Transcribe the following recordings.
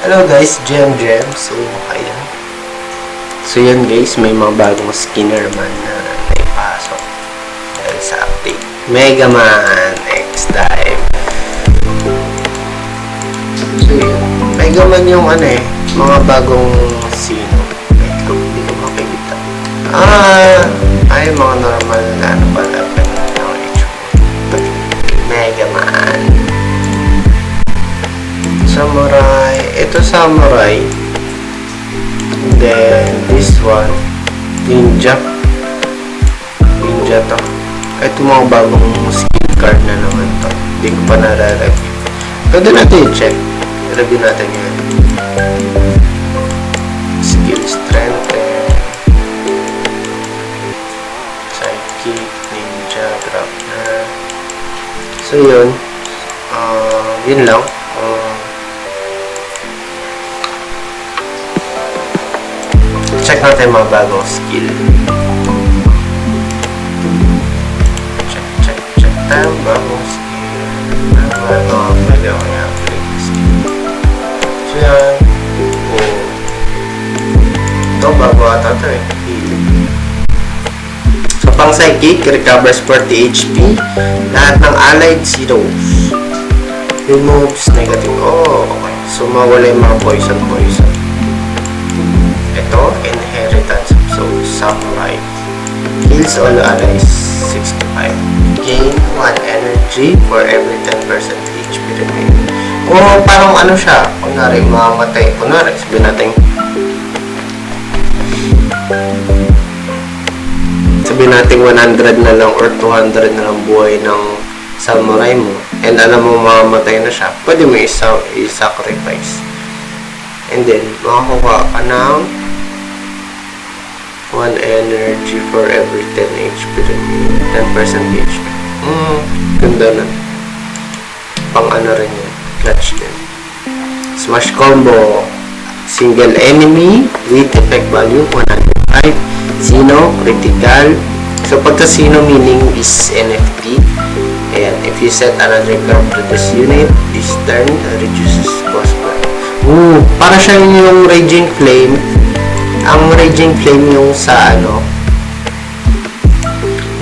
Hello guys, Gem. So, ayan. So yan guys, may mga bagong skin naman na naipasok dahil sa update. Mega Man X Dive. So yun, Mega Man yung mga bagong sino. Wait lang, hindi ko makikita. Ay mga normal na pala ng Mega Man. Samurai. Ito Samurai. Then, this one. Ninja. Ninja to. Ito mga bagong skill card na naman to. Hindi ko pa nare-review. Pwede natin i-check. Review natin yan. Skill strength. Psychic. Ninja. Grappler. So, yun. Yun lang. Check natin mga bagong skill. Check tayo bagong skill. Pwede ako i-upgrade na skill. So yan. Ito bago ata ito healing. So pang psychic, recovers 40 HP. Lahat ng allied zeros. Removes negative. Okay. So mawala yung mga poison. Ito, Inheritance of Souls, Samurai. Heals all allies, 65. Gain 1 energy for every 10% HP remaining. Parang siya, kunwari mamamatay. Kunwari, sabihin natin 100 na lang or 200 na lang buhay ng samurai mo. And alam mo mamamatay na siya. Pwede mo i-sacrifice. And then, makakuha ka ng 1 energy for every 10 HP remaining. 10% HP. Ganda na. Pang rin yun. Clutch din. Smash combo. Single enemy with effect value 105. Sino, critical. So, pagka Sino meaning is NFT. Ayan. If you set another card to this unit, this turn reduces cost per. Para siya yung Raging Flame. Ang Raging Flame yung sa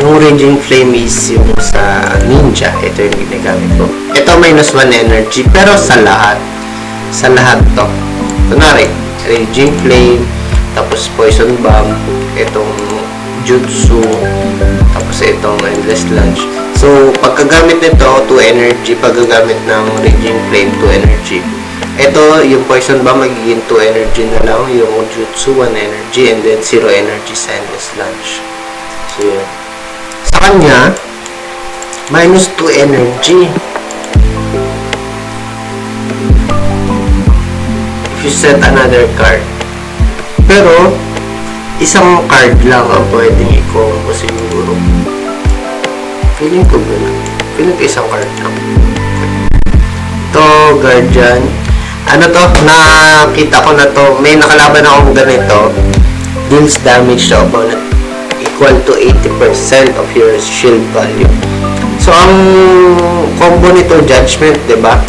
yung Raging Flame is yung sa Ninja. Ito yung ginagamit ko. Ito minus 1 energy pero sa lahat to. Kunwari, Raging Flame, tapos Poison Bomb, itong Jutsu, tapos itong Endless Lunge. So, pagkagamit nito, 2 energy. Pagkagamit ng Raging Flame, 2 energy. Ito, yung Poison Bomb, magiging 2 energy na lang. Yung Jutsu, 1 energy. And then, 0 energy sa Endless Lunge. So, yun. Sa kanya, minus 2 energy. If you set another card. Pero, isang card lang ang pwedeng i-combo siguro. Feeling ko gano'n. Feeling ko isang card lang. Ito, Guardian. Nakita ko na to. May nakalaban akong ganito. Deals damage to opponent equal to 80% of your shield value. So, ang combo nito, Judgment, diba?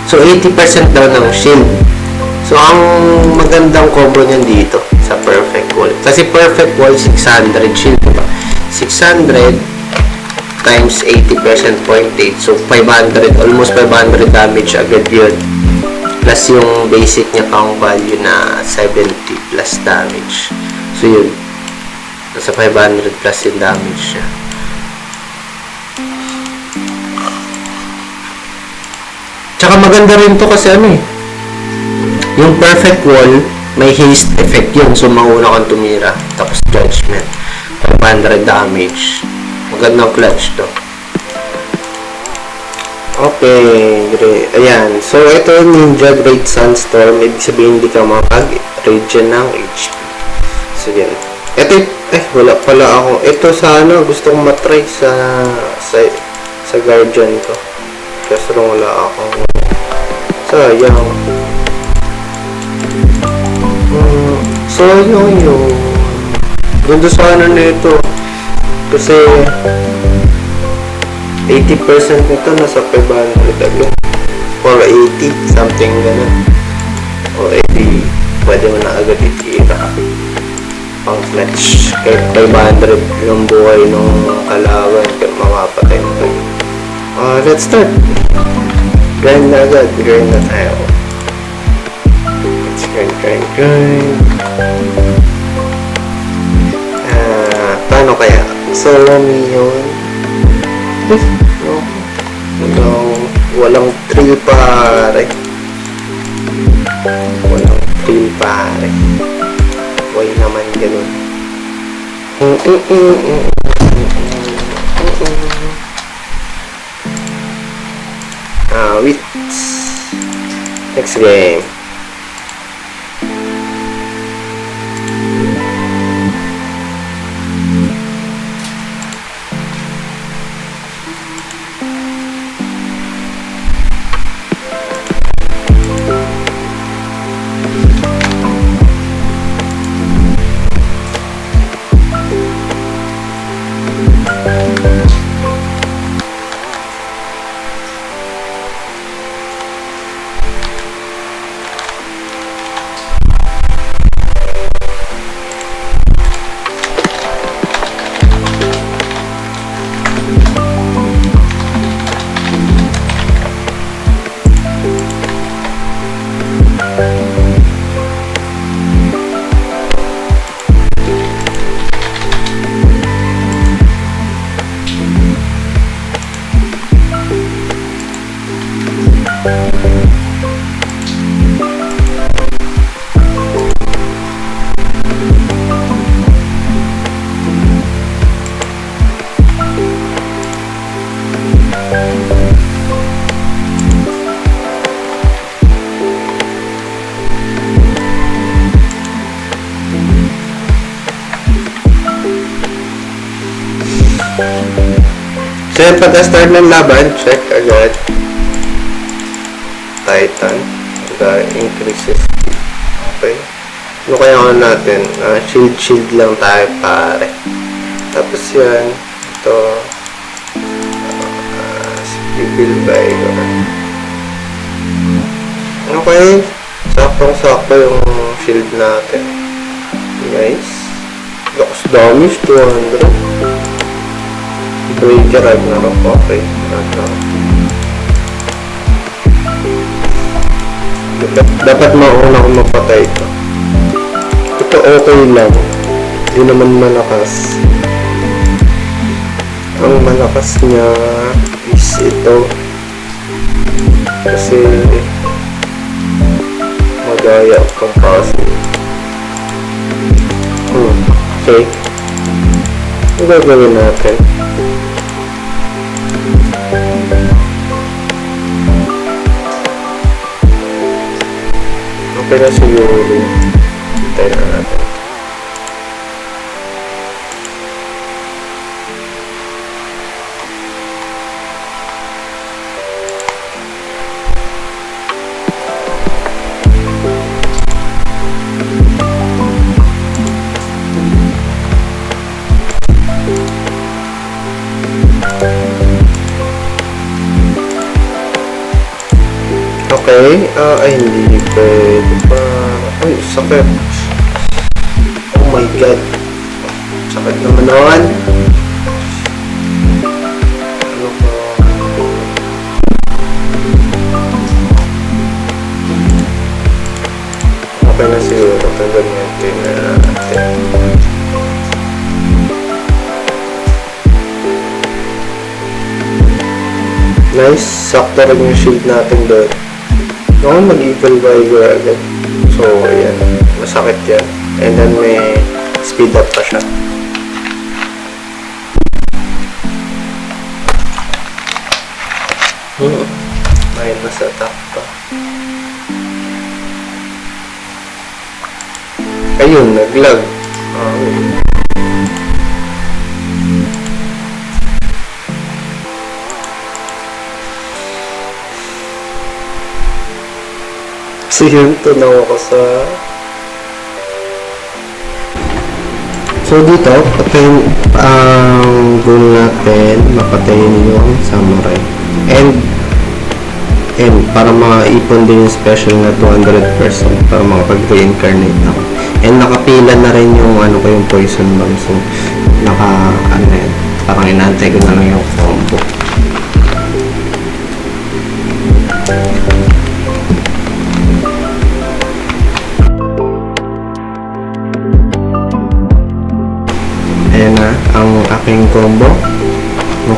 So, 80% daw ng shield. So, ang magandang combo niyan dito sa Perfect Wall. Kasi Perfect Wall, 600 shield, diba? 600 times 80%, 0.8. So, 500, almost 500 damage agad yun. Plus yung basic niya pang value na 70 plus damage. So, yun. Nasa 500 plus yung damage niya. Tsaka maganda rin to kasi yung Perfect Wall, may haste effect yun. So, mauna kang tumira. Tapos Judgment. 500 damage. Magandang clutch to. Okay, great. Ayan. So, ito Ninja Great Sunstorm. Ibig sabihin, hindi ka makapag-regen ng HP. So, yan. Ito, wala pala ako. Ito sana, gusto kong matry sa Guardian ko. Kasi lang wala ako. Sayang. Sayang yun. Ganda sana nito. Kasi 80% nito nasa 500 agad. 480, something ganun. O edi, pwede mo na agad itira pang clutch. Kahit 500 yung buhay nung kalaban, pero mamapatay mo kayo. Let's start. Grind na agad. Grind na tayo. Let's grind. Paano kaya? Solo me yun? No. Walang thrill pare. Why naman ganun? Wait. Next game. So yung pagka-start ng laban, check agad. Titan. Increases. Okay. Ano kaya natin? Shield lang tayo pare. Tapos yan. Ito. Civil Vigor. Okay. Saktong-sakto yung shield natin. Nice. Lakas damage, 200. Breaker, Ragnarok, okay. Dapat mauna kung mapatay ito. Ito okay lang. Hindi naman malakas. Ang malakas niya is ito. Kasi madaya ang passive. Okay. Ano gagawin natin? Okay na siguro. Hintay na natin. Okay, ay hindi pwede pa. Ay, sakit. Oh my god. Sakit naman naman. Ano ba? Okay na siguro. Ganyan na natin. Nice. Sakto rin yung shield natin doon. No, mag-Evil Vigor agad. So, ayan. Masakit yan. And then may speed up pa siya. Minus attack pa. Ayun, nag-lag. So yun, tunaw ako sa... So dito, patayin ang goal natin, mapatayin yung samurai. And And para maipon din yung special na 200% para makapag-reincarnate ako. And nakapila na rin yung ano ko yung poison bomb. So, ano yan, parang inaantay ko na lang yung combo. Ayan na ang aking combo.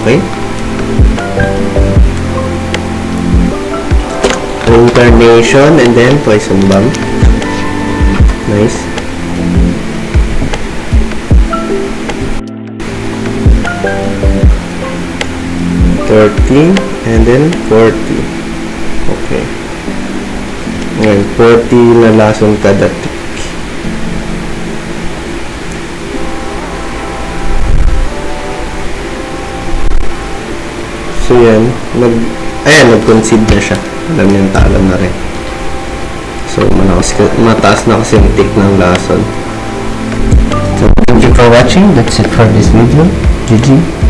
Okay. Reincarnation and then poison bomb. Nice. $30 and then 40. Okay. Ngayon, 40 na lason kada tick. So yan, nag-concede na siya. Alam niyo, talo na rin. So, mataas na kasi yung tick ng lason. So, thank you for watching. That's it for this video. GG.